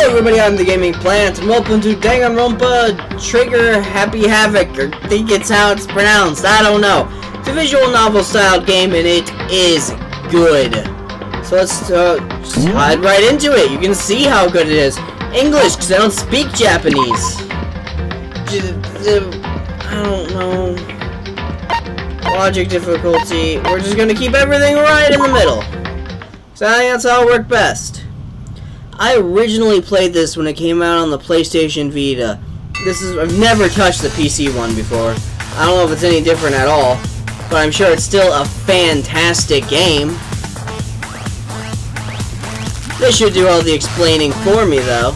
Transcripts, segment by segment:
everybody, I'm TheGamingPlant, and welcome to Danganronpa Trigger Happy Havoc, or I think it's how it's pronounced, I don't know. It's a visual novel style game, and it is good. So let's just head right into it. You can see how good it is. English, because I don't speak Japanese. I don't know. Logic difficulty. We're just going to keep everything right in the middle. So I think that's how it worked best. I originally played this when it came out on the PlayStation Vita. I've never touched the PC one before. I don't know if it's any different at all, but I'm sure it's still a fantastic game. This should do all the explaining for me, though.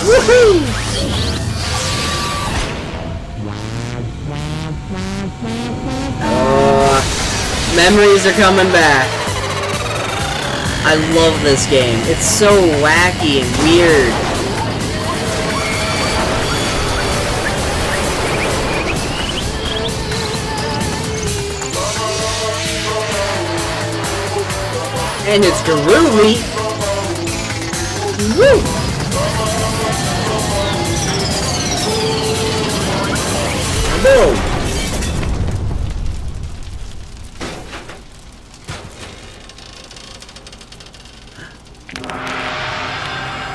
Woohoo! Memories are coming back. I love this game. It's so wacky and weird. And it's groovy. Woo! Boom!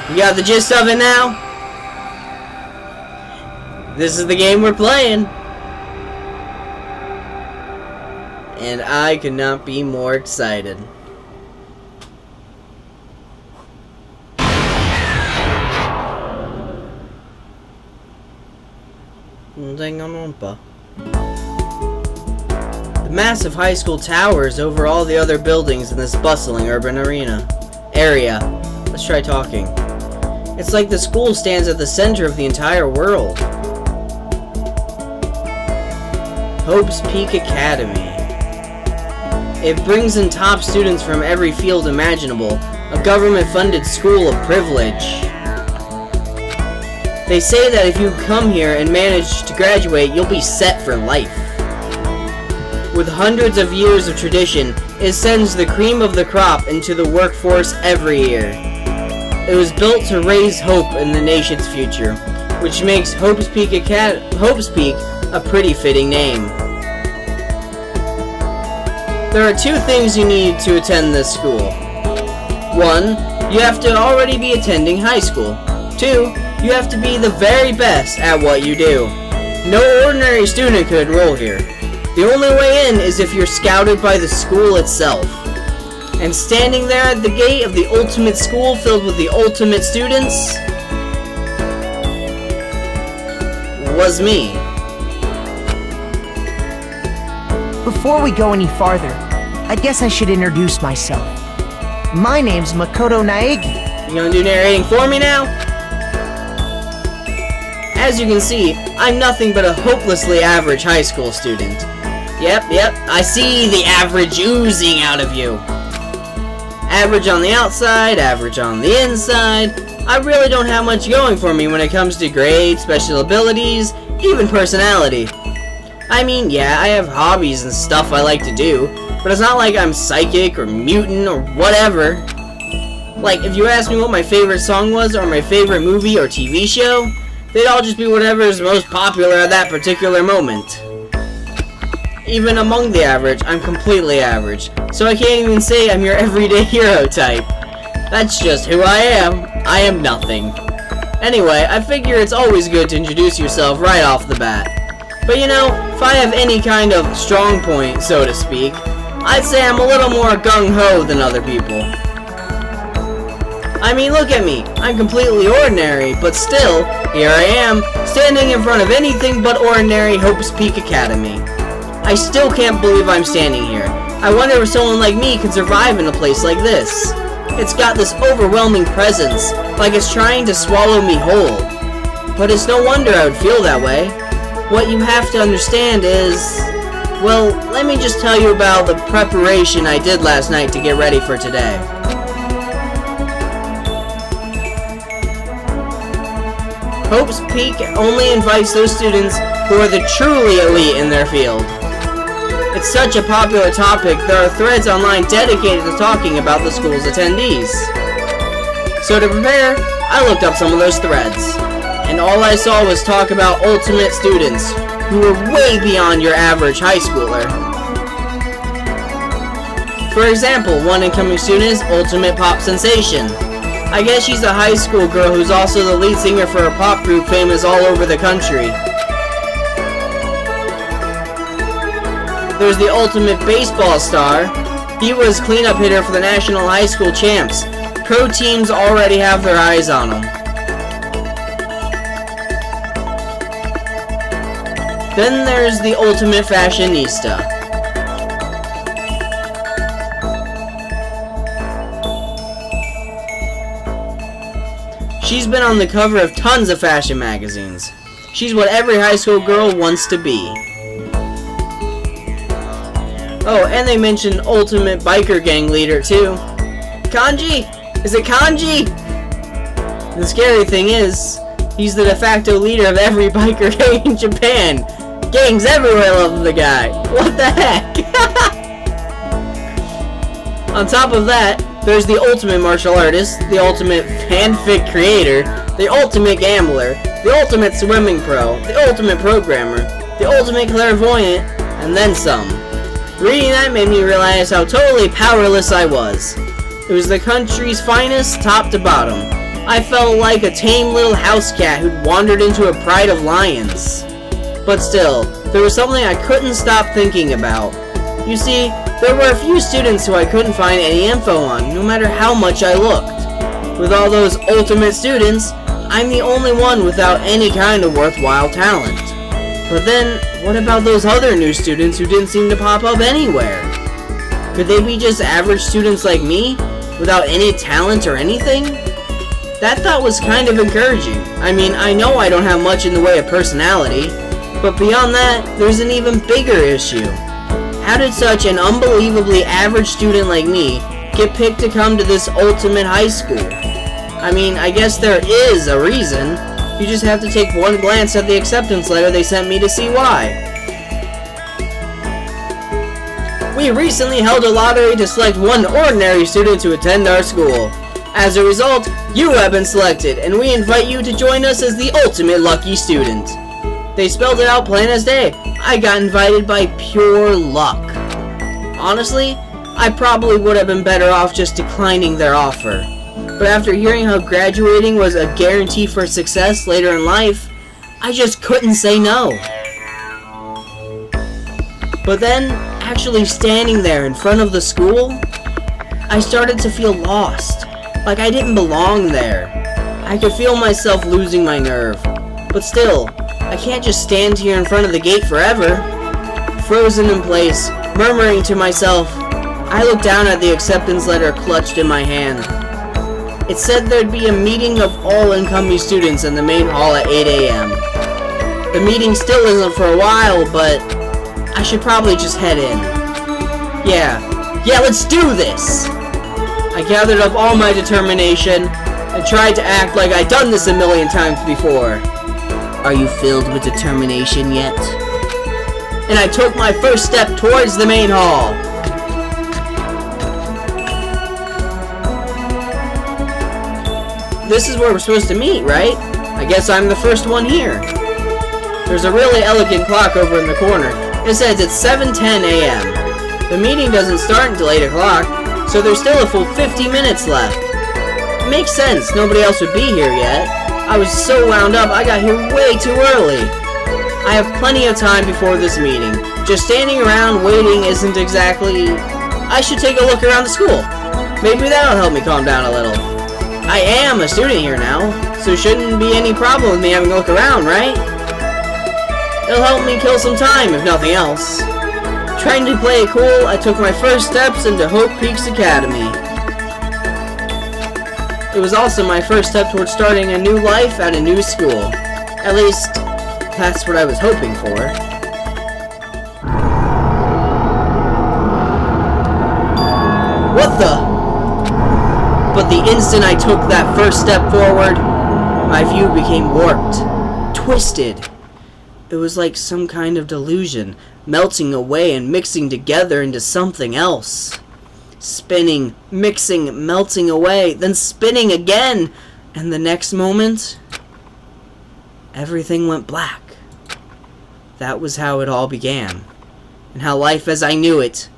You got the gist of it now? This is the game we're playing. And I could not be more excited. Danganronpa. The massive high school towers over all the other buildings in this bustling urban area. Let's try talking. It's like the school stands at the center of the entire world. Hope's Peak Academy. It brings in top students from every field imaginable, a government-funded school of privilege. They say that if you come here and manage to graduate, you'll be set for life. With hundreds of years of tradition, it sends the cream of the crop into the workforce every year. It was built to raise hope in the nation's future, which makes Hope's Peak a pretty fitting name. There are two things you need to attend this school. 1. You have to already be attending high school. 2. You have to be the very best at what you do. No ordinary student could enroll here. The only way in is if you're scouted by the school itself. And standing there at the gate of the ultimate school filled with the ultimate students was me. Before we go any farther, I guess I should introduce myself. My name's Makoto Naegi. You gonna do narrating for me now? As you can see, I'm nothing but a hopelessly average high school student. Yep, I see the average oozing out of you. Average on the outside, average on the inside. I really don't have much going for me when it comes to grades, special abilities, even personality. I mean, yeah, I have hobbies and stuff I like to do, but it's not like I'm psychic or mutant or whatever. Like, if you asked me what my favorite song was or my favorite movie or TV show, they'd all just be whatever is most popular at that particular moment. Even among the average, I'm completely average, so I can't even say I'm your everyday hero type. That's just who I am. I am nothing. Anyway, I figure it's always good to introduce yourself right off the bat. But you know, if I have any kind of strong point, so to speak, I'd say I'm a little more gung-ho than other people. I mean, look at me. I'm completely ordinary, but still, here I am, standing in front of anything but ordinary Hope's Peak Academy. I still can't believe I'm standing here. I wonder if someone like me could survive in a place like this. It's got this overwhelming presence, like it's trying to swallow me whole. But it's no wonder I would feel that way. What you have to understand is... well, let me just tell you about the preparation I did last night to get ready for today. Hope's Peak only invites those students who are the truly elite in their field. It's such a popular topic, there are threads online dedicated to talking about the school's attendees. So to prepare, I looked up some of those threads, and all I saw was talk about ultimate students, who were way beyond your average high schooler. For example, one incoming student is Ultimate Pop Sensation. I guess she's a high school girl who's also the lead singer for a pop group famous all over the country. There's the Ultimate Baseball Star. He was cleanup hitter for the National High School Champs. Pro teams already have their eyes on him. Then there's the Ultimate Fashionista. She's been on the cover of tons of fashion magazines. She's what every high school girl wants to be. Oh, and they mentioned Ultimate Biker Gang Leader too. Kanji? Is it Kanji? The scary thing is, he's the de facto leader of every biker gang in Japan. Gangs everywhere love the guy. What the heck? On top of that, there's the ultimate martial artist, the ultimate fanfic creator, the ultimate gambler, the ultimate swimming pro, the ultimate programmer, the ultimate clairvoyant, and then some. Reading that made me realize how totally powerless I was. It was the country's finest, top to bottom. I felt like a tame little house cat who'd wandered into a pride of lions. But still, there was something I couldn't stop thinking about. You see, there were a few students who I couldn't find any info on, no matter how much I looked. With all those ultimate students, I'm the only one without any kind of worthwhile talent. But then, what about those other new students who didn't seem to pop up anywhere? Could they be just average students like me, without any talent or anything? That thought was kind of encouraging. I mean, I know I don't have much in the way of personality, but beyond that, there's an even bigger issue. How did such an unbelievably average student like me get picked to come to this ultimate high school? I mean, I guess there is a reason. You just have to take one glance at the acceptance letter they sent me to see why. We recently held a lottery to select one ordinary student to attend our school. As a result, you have been selected, and we invite you to join us as the ultimate lucky student. They spelled it out plain as day. I got invited by pure luck. Honestly, I probably would have been better off just declining their offer. But after hearing how graduating was a guarantee for success later in life, I just couldn't say no. But then, actually standing there in front of the school, I started to feel lost. Like I didn't belong there. I could feel myself losing my nerve. But still, I can't just stand here in front of the gate forever. Frozen in place, murmuring to myself, I looked down at the acceptance letter clutched in my hand. It said there'd be a meeting of all incoming students in the main hall at 8 a.m. The meeting still isn't for a while, but I should probably just head in. Yeah, let's do this! I gathered up all my determination and tried to act like I'd done this a million times before. Are you filled with determination yet? And I took my first step towards the main hall. This is where we're supposed to meet, right? I guess I'm the first one here. There's a really elegant clock over in the corner. It says it's 7:10 a.m. The meeting doesn't start until 8 o'clock, so there's still a full 50 minutes left. It makes sense, nobody else would be here yet. I was so wound up, I got here way too early. I have plenty of time before this meeting. Just standing around waiting isn't exactly... I should take a look around the school. Maybe that'll help me calm down a little. I am a student here now, so shouldn't be any problem with me having a look around, right? It'll help me kill some time, if nothing else. Trying to play it cool, I took my first steps into Hope Peaks Academy. It was also my first step towards starting a new life at a new school. At least, that's what I was hoping for. What the? But the instant I took that first step forward, my view became warped, twisted. It was like some kind of delusion. melting away and mixing together into something else. Spinning, mixing, melting away, then spinning again, and the next moment, everything went black. That was how it all began, and how life as I knew it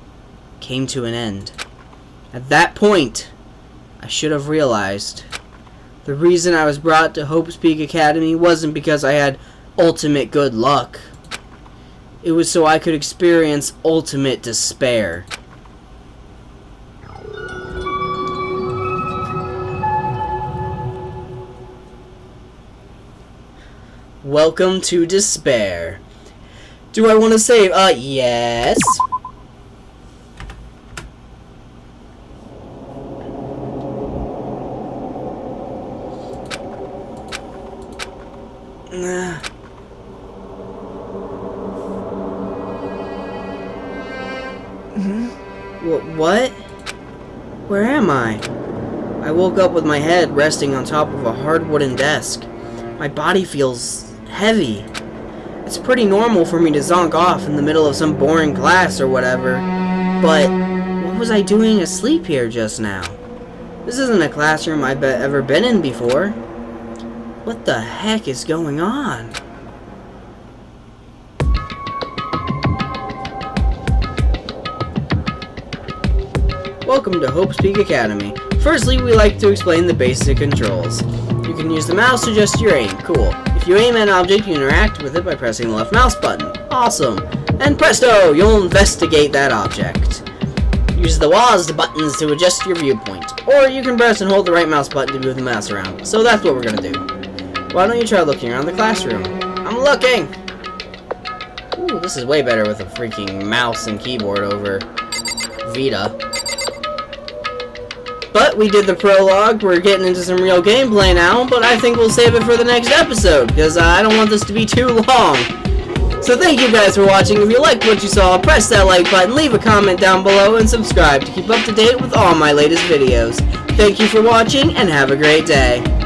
came to an end. At that point, I should have realized the reason I was brought to Hope's Peak Academy wasn't because I had ultimate good luck. It was so I could experience ultimate despair. Welcome to despair. Do I want to save? Yes. What? Where am I? I woke up with my head resting on top of a hard wooden desk. My body feels heavy. It's pretty normal for me to zonk off in the middle of some boring class or whatever, but what was I doing asleep here just now? This isn't a classroom I've ever been in before. What the heck is going on? Welcome to Hope's Peak Academy. Firstly, we like to explain the basic controls. You can use the mouse to adjust your aim. Cool. If you aim at an object, you interact with it by pressing the left mouse button. Awesome. And presto, you'll investigate that object. Use the WASD buttons to adjust your viewpoint. Or you can press and hold the right mouse button to move the mouse around. So that's what we're going to do. Why don't you try looking around the classroom? I'm looking! Ooh, this is way better with a freaking mouse and keyboard over Vita. But we did the prologue, we're getting into some real gameplay now, but I think we'll save it for the next episode, because I don't want this to be too long. So thank you guys for watching. If you liked what you saw, press that like button, leave a comment down below, and subscribe to keep up to date with all my latest videos. Thank you for watching, and have a great day.